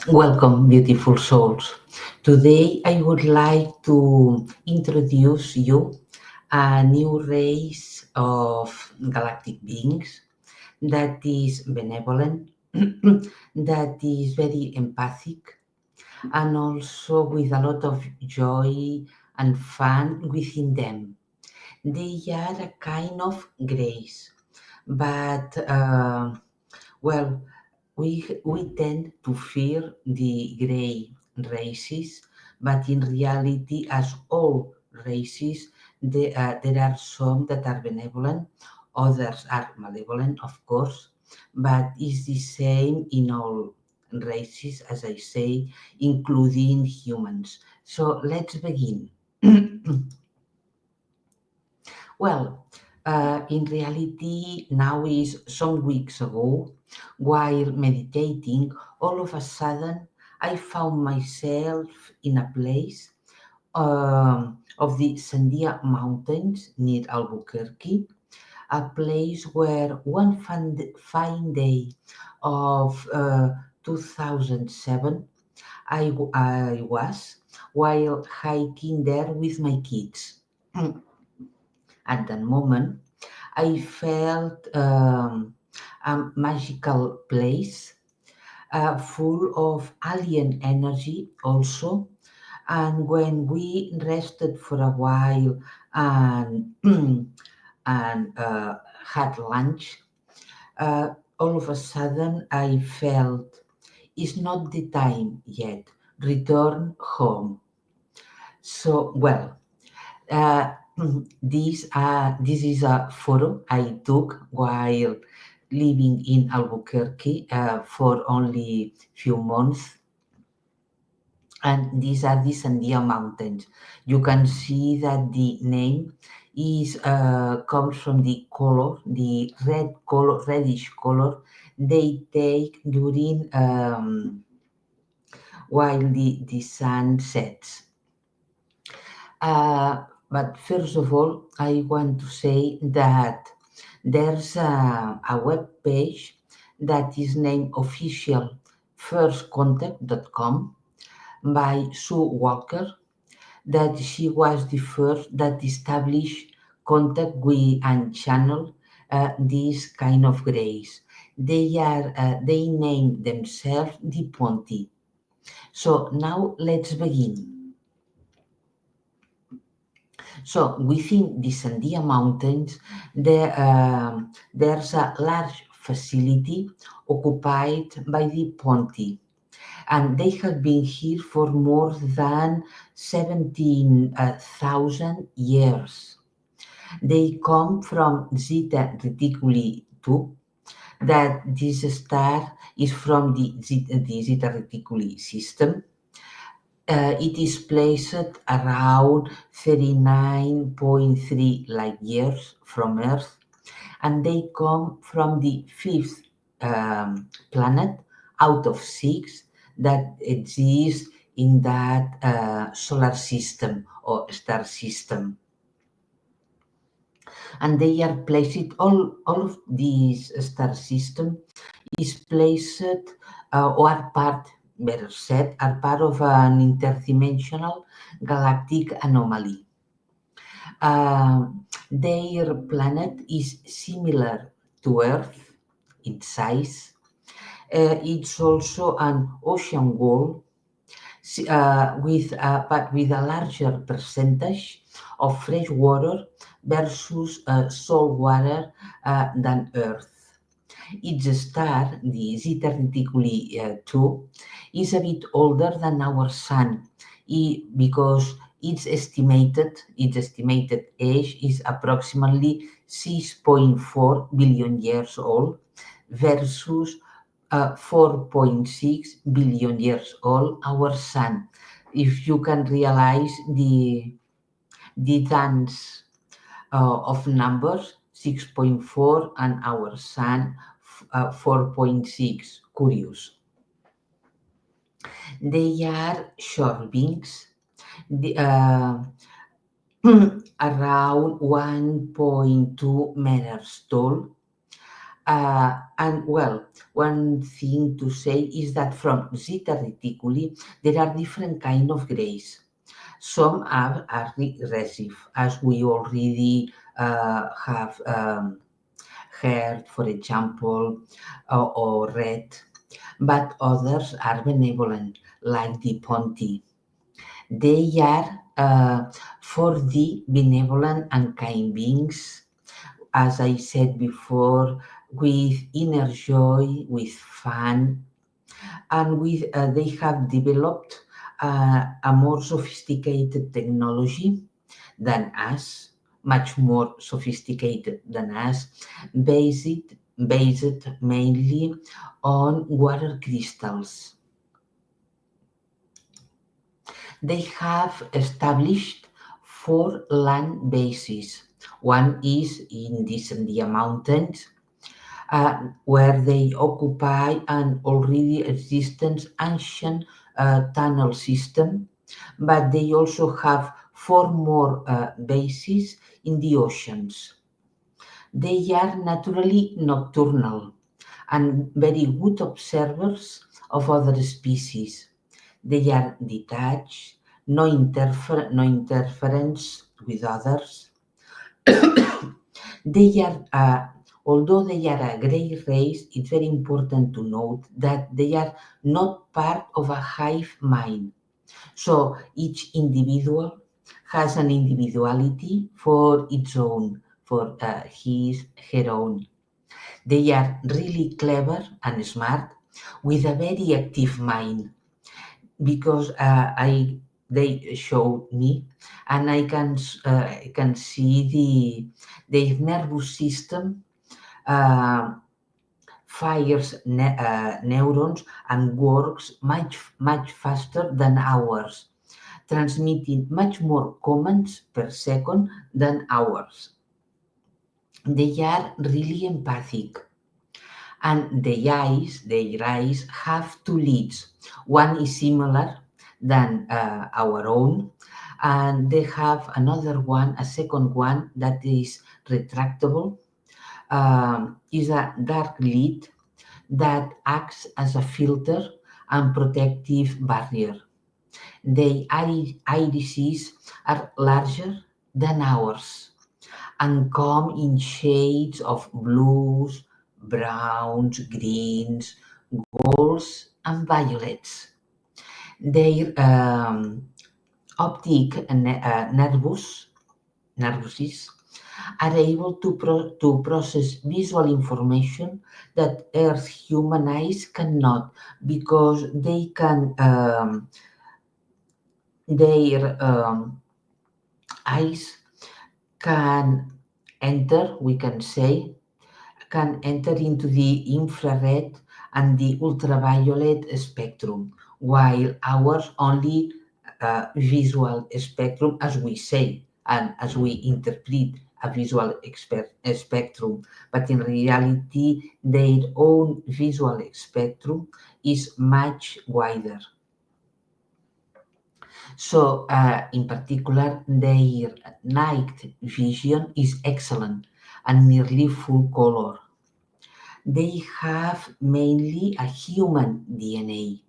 Welcome, beautiful souls. Today, I would like to introduce you a new race of galactic beings that is benevolent, that is very empathic, and also with a lot of joy and fun within them. They are a kind of grace, but well, we tend to fear the grey races, but in reality, as all races, there are some that are benevolent, others are malevolent, of course, but it's the same in all races, as I say, including humans. So let's begin. Well, in reality, now is some weeks ago, while meditating, all of a sudden I found myself in a place of the Sandia Mountains near Albuquerque, a place where one fine day of 2007, I was while hiking there with my kids. At that moment, I felt a magical place full of alien energy also. And when we rested for a while and had lunch, all of a sudden I felt it's not the time yet. Return home. So well, uh, this is a photo I took while living in Albuquerque for only few months, and these are the Sandia Mountains. You can see that the name is comes from the color, the reddish color they take during while the sun sets. But first of all, I want to say that there's a web page that is named officialfirstcontact.com by Sue Walker, that she was the first that established contact with and channel this kind of grace. They name themselves the Ponti. So now let's begin. So within the Sandia Mountains, there's a large facility occupied by the Ponti, and they have been here for more than 17,000 years. They come from Zeta Reticuli too, that this star is from the Zeta Reticuli system. It is placed around 39.3 light years from Earth, and they come from the fifth planet out of six that exist in that solar system or star system. And they are placed, all of these star system is placed or are part, better said, are part of an interdimensional galactic anomaly. Their planet is similar to Earth in size. It's also an ocean wall, but with a larger percentage of fresh water versus salt water than Earth. Its star, the Zeta Reticuli 2, is a bit older than our Sun because its estimated age is approximately 6.4 billion years old versus 4.6 billion years old our Sun. If you can realize the dance of numbers, 6.4, and our Sun 4.6. Curious. They are short beings, around 1.2 meters tall, And well, one thing to say is that from Zeta Reticuli, there are different kind of grays. Some are regressive, as we already have heard, for example, or read, but others are benevolent, like the Ponti. They are for the benevolent and kind beings, as I said before, with inner joy, with fun, and with they have developed a more sophisticated technology than us, much more sophisticated than us, based mainly on water crystals. They have established four land bases. One is in the Sandia Mountains, where they occupy an already existent ancient tunnel system, but they also have four more bases in the oceans. They are naturally nocturnal and very good observers of other species. They are detached, no interference with others. They are, although they are a grey race, it's very important to note that they are not part of a hive mind. So each individual has an individuality for its own, for her own. They are really clever and smart with a very active mind because they showed me and I can see their nervous system uh, fires neurons and works much faster than ours, transmitting much more commands per second than ours. They are really empathic, and their eyes have two lids. One is similar than our own, and they have another one, a second one that is retractable. Is a dark lid that acts as a filter and protective barrier. The irises are larger than ours and come in shades of blues, browns, greens, golds, and violets. Their optic nervuses are able to process visual information that Earth human eyes cannot, because their eyes can enter, we can say, can enter into the infrared and the ultraviolet spectrum, while ours only visual spectrum, as we say, and as we interpret a visual spectrum. But in reality, their own visual spectrum is much wider. So, in particular, their night vision is excellent and nearly full color. They have mainly a human DNA,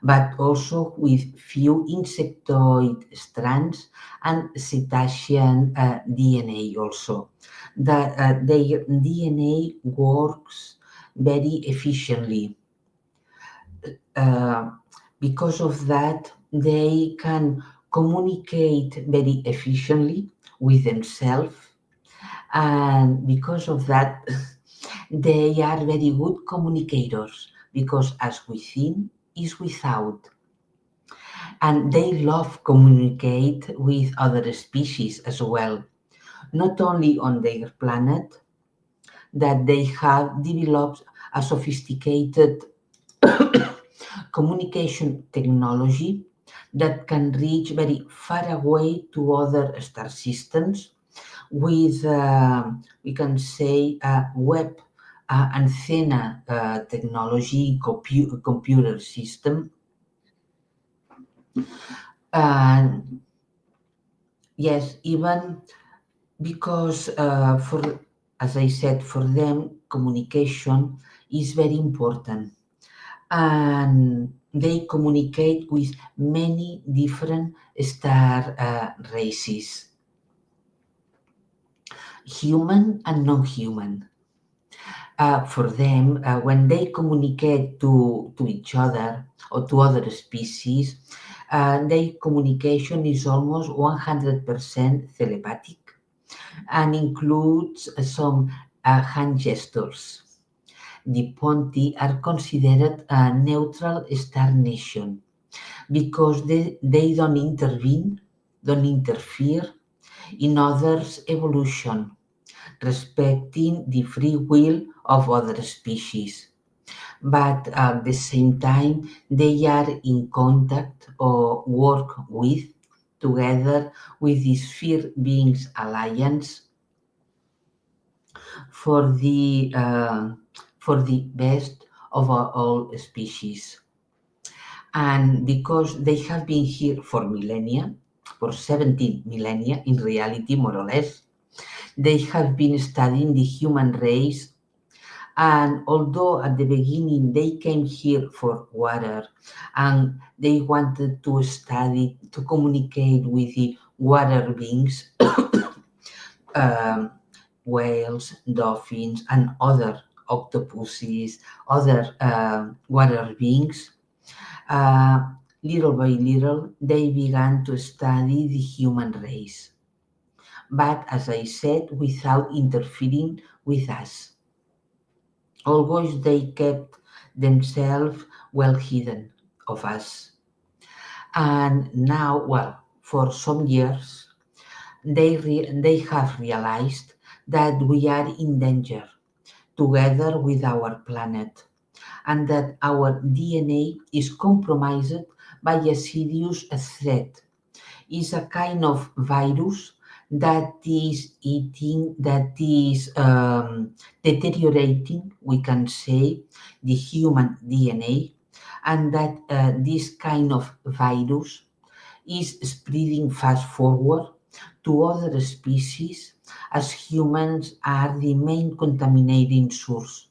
but also with few insectoid strands and cetacean DNA also. Their DNA works very efficiently. Uh, because of that, they can communicate very efficiently with themselves, and because of that, they are very good communicators, because as within is without, and they love communicate with other species as well, not only on their planet, that they have developed a sophisticated communication technology that can reach very far away to other star systems with, we can say, web antenna technology, computer system. And yes, even because, as I said, for them, communication is very important, and they communicate with many different star races, human and non-human. For them, when they communicate to each other or to other species, their communication is almost 100% telepathic and includes some hand gestures. The Ponti are considered a neutral star nation because they don't intervene, don't interfere in others' evolution, respecting the free will of other species. But at the same time, they are in contact or work with, together with the Sphere Beings Alliance for the best of all species. And because they have been here for millennia, for 17 millennia in reality, more or less, they have been studying the human race. And although at the beginning they came here for water and they wanted to study, to communicate with the water beings, um, whales, dolphins, and other octopuses, other water beings, uh, little by little they began to study the human race. But as I said, without interfering with us. Always they kept themselves well hidden of us. And now, well, for some years, they have realized that we are in danger together with our planet and that our DNA is compromised by a serious threat. Is a kind of virus that is eating, that is deteriorating, we can say, the human DNA, and that this kind of virus is spreading fast forward to other species as humans are the main contaminating source,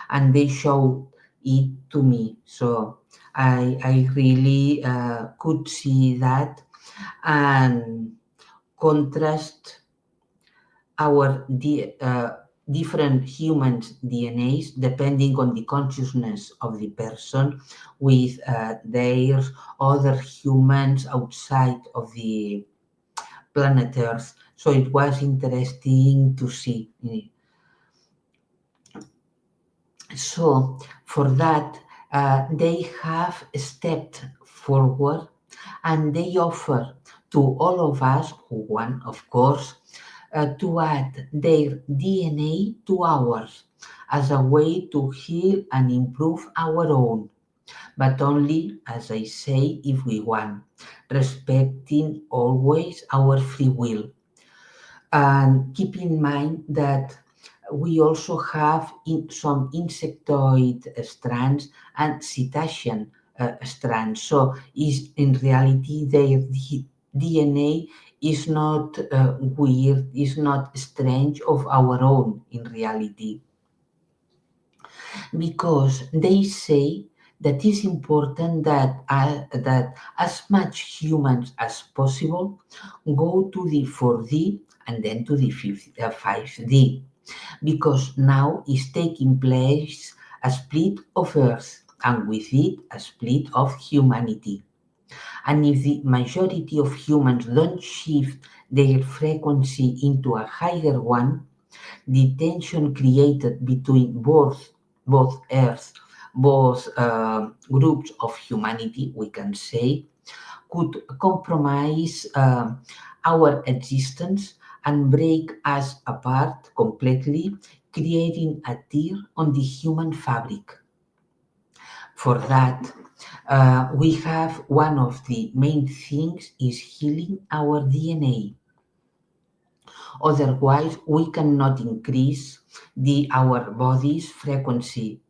and they show it to me. So I really could see that and contrast our different humans' DNAs depending on the consciousness of the person with their other humans outside of the planet Earth. So it was interesting to see. So for that, they have stepped forward and they offer to all of us who want, of course, to add their DNA to ours as a way to heal and improve our own, but only, as I say, if we want, respecting always our free will. And keep in mind that we also have some insectoid strands and cetacean strands. So is in reality their DNA is not weird, is not strange of our own in reality, because they say that it's important that as much humans as possible go to the 4D and then to the 5D, because now is taking place a split of Earth and with it a split of humanity. And if the majority of humans don't shift their frequency into a higher one, the tension created between both Earth, both groups of humanity, we can say, could compromise our existence and break us apart completely, creating a tear on the human fabric. For that, we have one of the main things is healing our DNA. Otherwise, we cannot increase our body's frequency.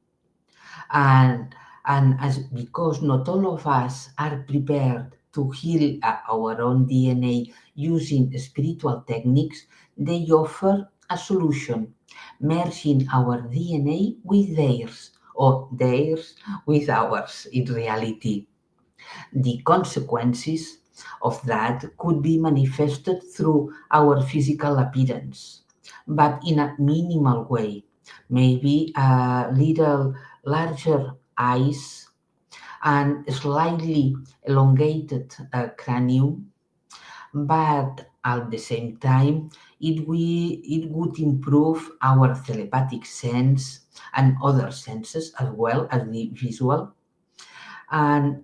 And, and as because not all of us are prepared to heal our own DNA using spiritual techniques, they offer a solution, merging our DNA with theirs, or theirs with ours in reality. The consequences of that could be manifested through our physical appearance, but in a minimal way. Maybe a little larger eyes and slightly elongated cranium, but at the same time, it would improve our telepathic sense and other senses as well as the visual. And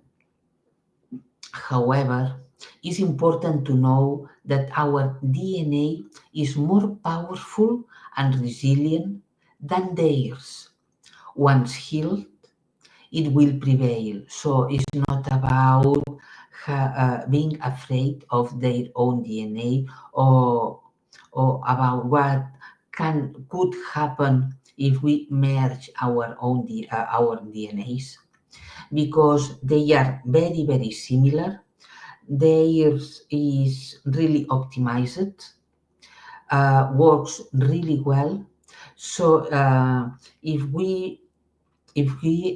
however, it's important to know that our DNA is more powerful and resilient than theirs. Once healed, it will prevail. So it's not about being afraid of their own DNA, or about what could happen if we merge our DNAs, because they are very, very similar. Theirs is really optimized, works really well. So if we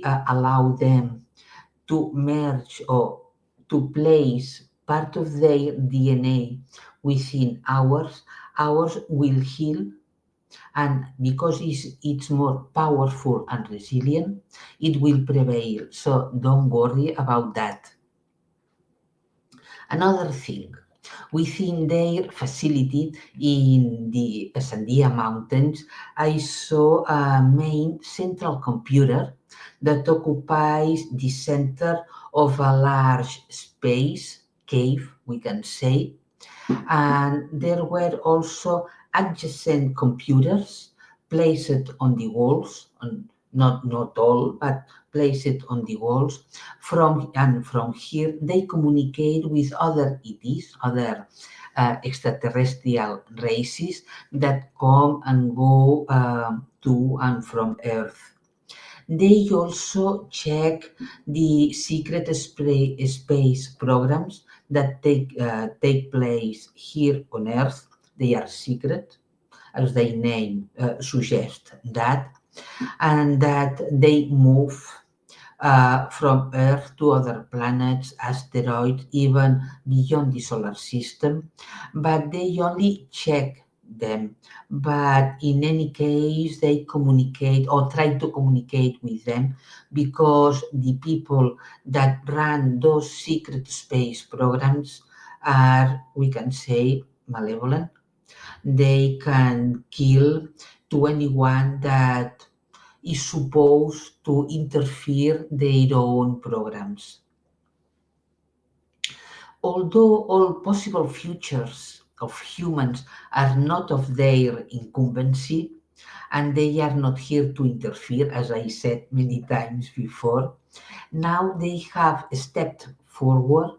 allow them to merge or to place part of their DNA within ours, ours will heal, and because it's more powerful and resilient, it will prevail. So don't worry about that. Another thing, within their facility in the Sandia Mountains, I saw a main central computer that occupies the center of a large space, cave, we can say, and there were also adjacent computers placed on the walls, not all, but placed on the walls. From here they communicate with other ETs, other extraterrestrial races that come and go to and from Earth. They also check the secret space programs that take place here on Earth. They are secret, as their name suggests that, and that they move from Earth to other planets, asteroids, even beyond the solar system, but they only check them. But in any case, they communicate or try to communicate with them, because the people that run those secret space programs are, we can say, malevolent. They can kill to anyone that is supposed to interfere their own programs. Although all possible futures of humans are not of their incumbency, and they are not here to interfere, as I said many times before, now they have stepped forward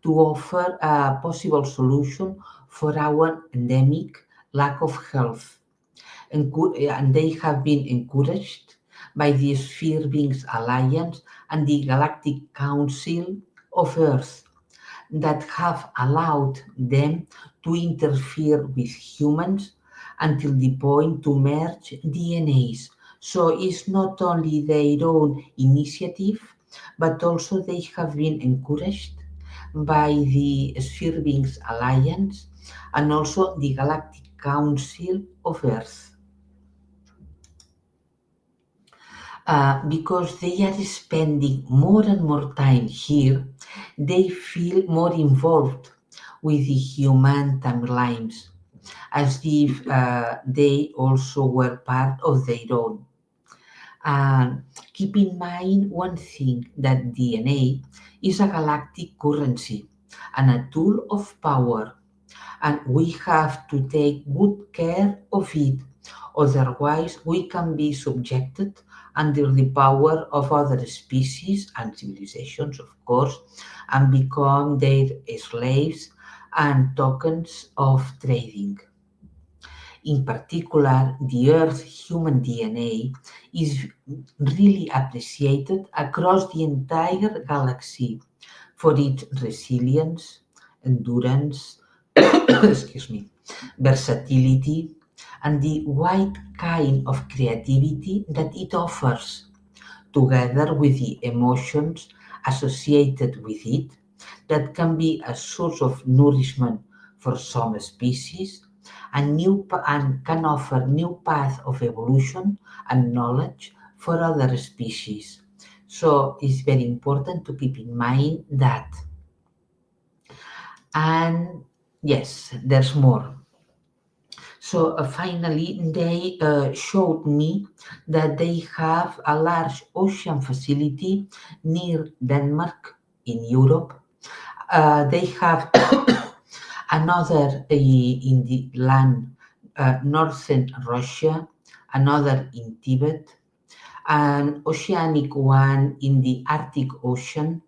to offer a possible solution for our endemic lack of health, and they have been encouraged by the Sphere Beings Alliance and the Galactic Council of Earth, that have allowed them to interfere with humans until the point to merge DNAs. So it's not only their own initiative, but also they have been encouraged by the Sphere Beings Alliance and also the Galactic Council of Earth. Because they are spending more and more time here, they feel more involved with the human timelines, as if they also were part of their own. And keep in mind one thing, that DNA is a galactic currency and a tool of power, and we have to take good care of it. Otherwise, we can be subjected under the power of other species and civilizations, of course, and become their slaves and tokens of trading. In particular, the Earth's human DNA is really appreciated across the entire galaxy for its resilience, endurance, excuse me, versatility, and the wide kind of creativity that it offers, together with the emotions associated with it, that can be a source of nourishment for some species and and can offer new path of evolution and knowledge for other species. So it's very important to keep in mind that. And yes, there's more. So finally, they showed me that they have a large ocean facility near Denmark in Europe. They have another in the land, northern Russia, another in Tibet, an oceanic one in the Arctic Ocean,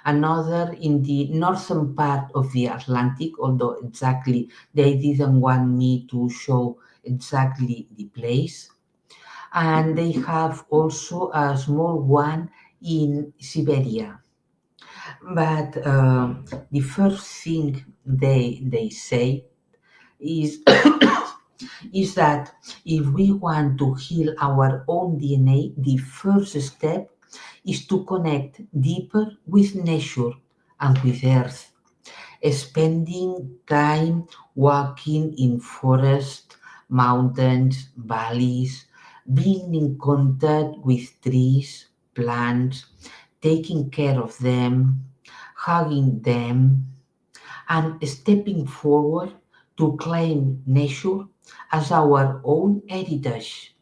another in the northern part of the Atlantic, although exactly they didn't want me to show exactly the place. And they have also a small one in Siberia. But the first thing they say is is that if we want to heal our own DNA, the first step is to connect deeper with nature and with earth, spending time walking in forests, mountains, valleys, being in contact with trees, plants, taking care of them, hugging them, and stepping forward to claim nature as our own heritage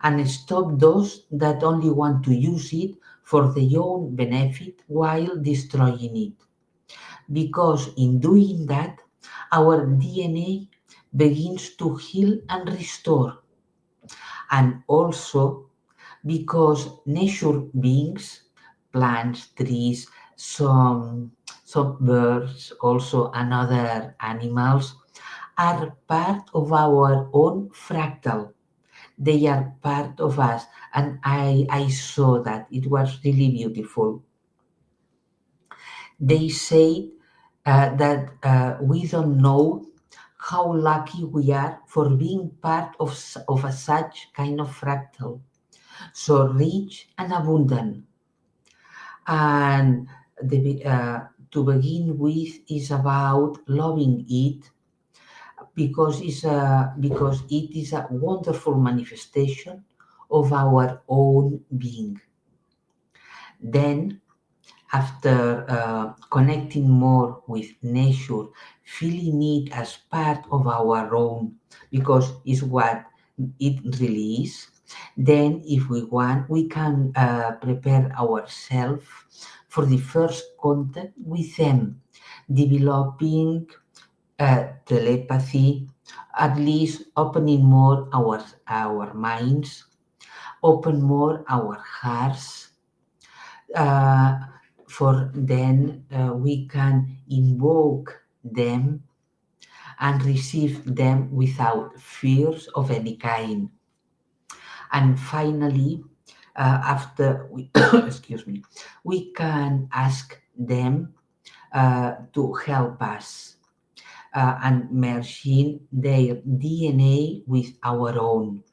and stop those that only want to use it for their own benefit while destroying it. Because in doing that, our DNA begins to heal and restore. And also because nature beings, plants, trees, some birds, also and other animals are part of our own fractal. They are part of us, and I saw that it was really beautiful. They say that we don't know how lucky we are for being part of, of a such kind of fractal, so rich and abundant. And to begin with is about loving it because it is a wonderful manifestation of our own being. Then, after connecting more with nature, feeling it as part of our own, because it's what it really is, then if we want, we can prepare ourselves for the first contact with them, developing telepathy, at least opening more our minds, open more our hearts, uh, for then we can invoke them and receive them without fears of any kind. And finally, after we excuse me, we can ask them to help us and merging their DNA with our own.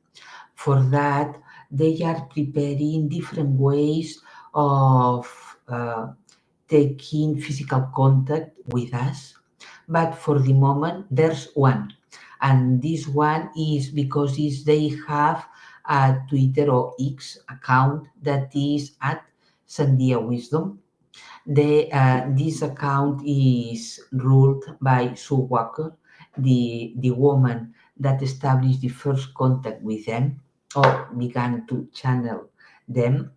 For that, they are preparing different ways of taking physical contact with us. But for the moment, there's one. And this one is because they have a Twitter or X account that is at Sandia Wisdom. This account is ruled by Sue Walker, the woman that established the first contact with them or began to channel them.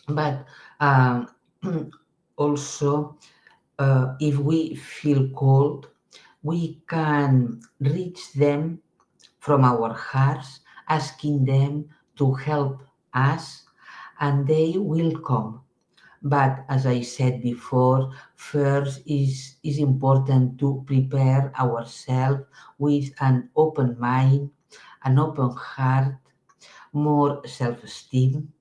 But um, also, if we feel cold, we can reach them from our hearts, asking them to help us, and they will come. But as I said before, first is important to prepare ourselves with an open mind, an open heart, more self-esteem,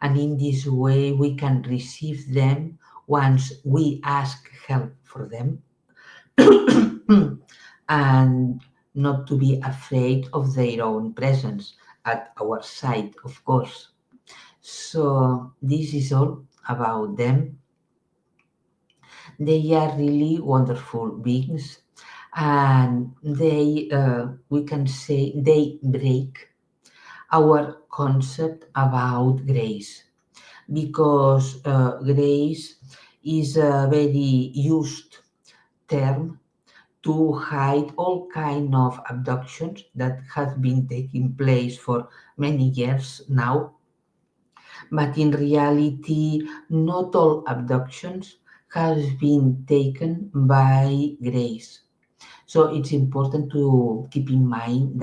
and in this way we can receive them once we ask help for them. And not to be afraid of their own presence at our side, of course. So this is all about them. They are really wonderful beings, and we can say, they break our concept about grace, because grace is a very used term to hide all kind of abductions that have been taking place for many years now. But in reality, not all abductions have been taken by grace. So it's important to keep in mind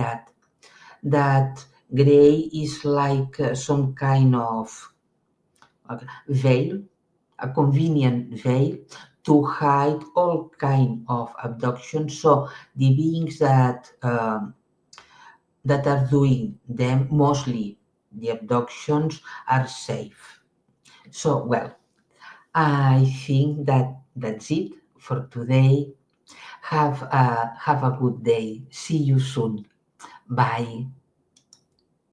that gray is like some kind of veil, a convenient veil to hide all kind of abductions. So the beings that are doing them, mostly the abductions, are safe. So well, I think that's it for today. Have a good day. See you soon. Bye.